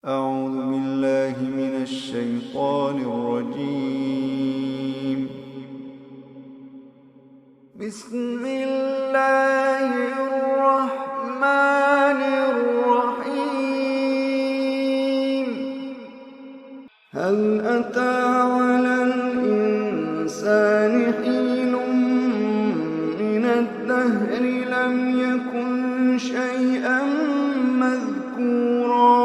أعوذ بالله من الشيطان الرجيم. بسم الله الرحمن الرحيم. هل أتى على الإنسان حين من الدهر لم يكن شيئا مذكورا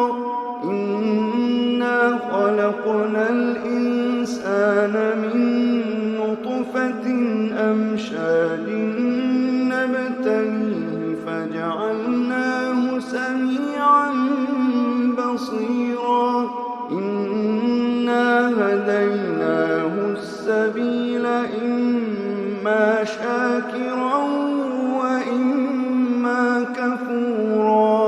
إنا خلقنا الإنسان من نطفة أمشاج نبتليه فجعلناه سميعا بصيرا إنا هديناه السبيل إما شاكرا وإما كفورا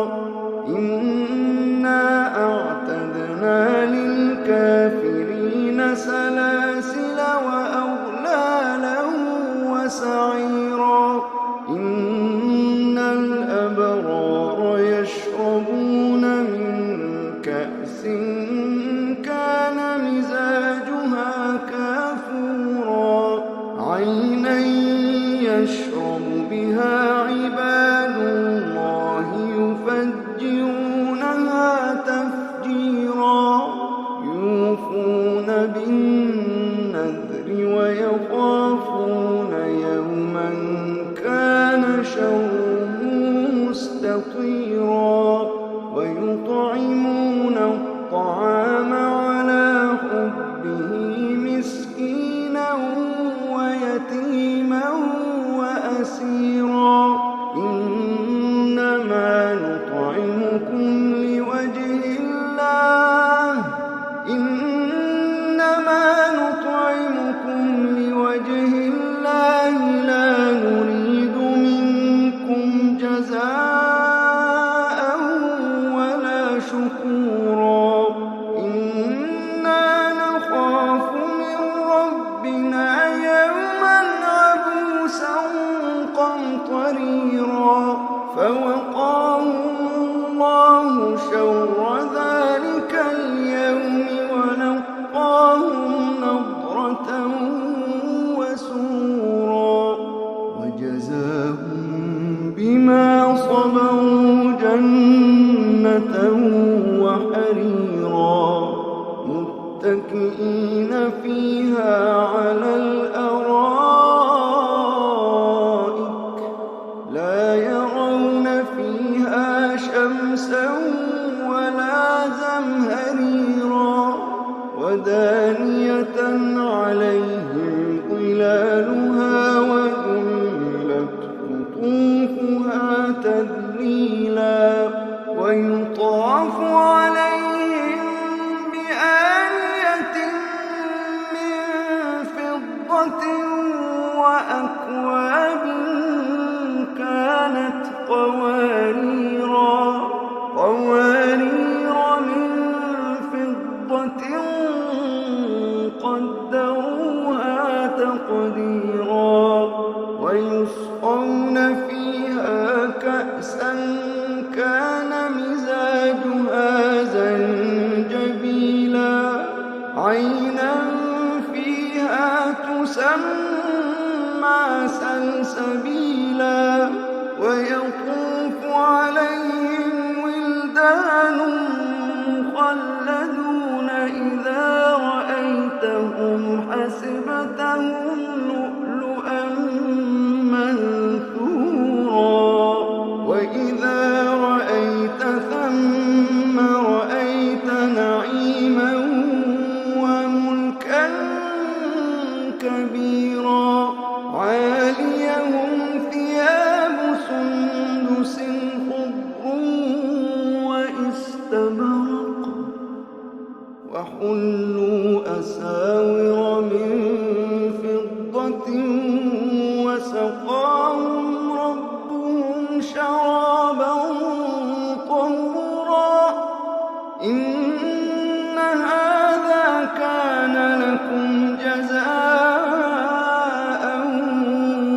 إنا أعتدنا للكافرين سلاسل وأغلالا وسعيرا إن الأبرار يشربون من كأس كان مزاجها كافورا عينا يشرب بها عباد الله يفجرونها تفجيرا يوفون بالنذر ويخافون يوما كان شره مستطيرا ويطعمون الطعام على حبه مسكينا ويتيما وأسيرا إنما نطعمكم لوجه الله لا نريد منكم جزاء ولا شكورا إنا نخاف من ربنا يوما عبوسا قمطريرا فوقاهم الله شر ذلك اليوم ولقاهم نضرة وسرورا وجزاهم بما صبروا جنة وحريرا متكئين فيها على الأرائك لا يرون فيها شمسا ولا زمهريرا ودانية عليهم ظلالها وذلت قطوفها تذليلا ويطاف عليهم بآنية من فضة وأكواب كانت قواريرا من فضة قدروها تقديرا ويسقون فيها كأسا كان مزاجها زنجبيلا عينا فيها تسمى سلسبيلا ويطوف عليهم ولدان مخلدون إذا رأيتهم حسبتهم لؤلؤا منثورا وإذا رأيت ثم رأيت نعيما وملكا كبيرا عاليهم ثياب سندس خضر واستبرق وحلوا أساور من فضة وسقاهم ربهم شرابا طهورا إن هذا كان لكم جزاء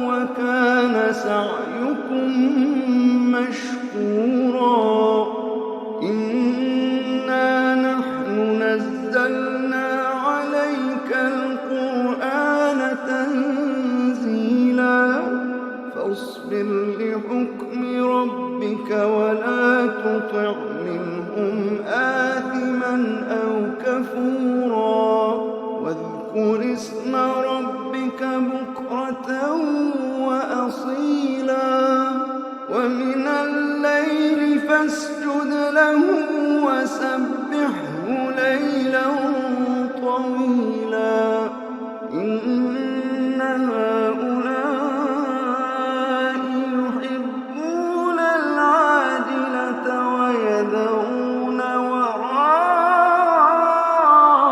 وكان سعيكم مشكورا إنا ولا تطع منهم آثما أو كفورا واذكر اسم ربك بكرة وأصيلا ومن الليل فاسجد له وسبحه ليلا طويلا إن هؤلاء يحبون العاجلة ويذرون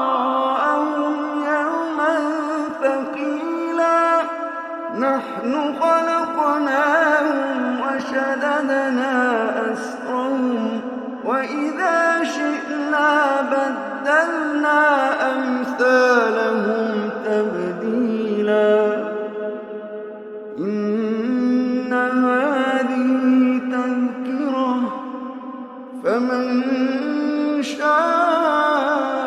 وراءهم يوما ثقيلا نحن خلقناهم وشددنا أسرهم وإذا شئنا بدلنا أمثالهم تبديلا إن هذه تذكرة فمن شاء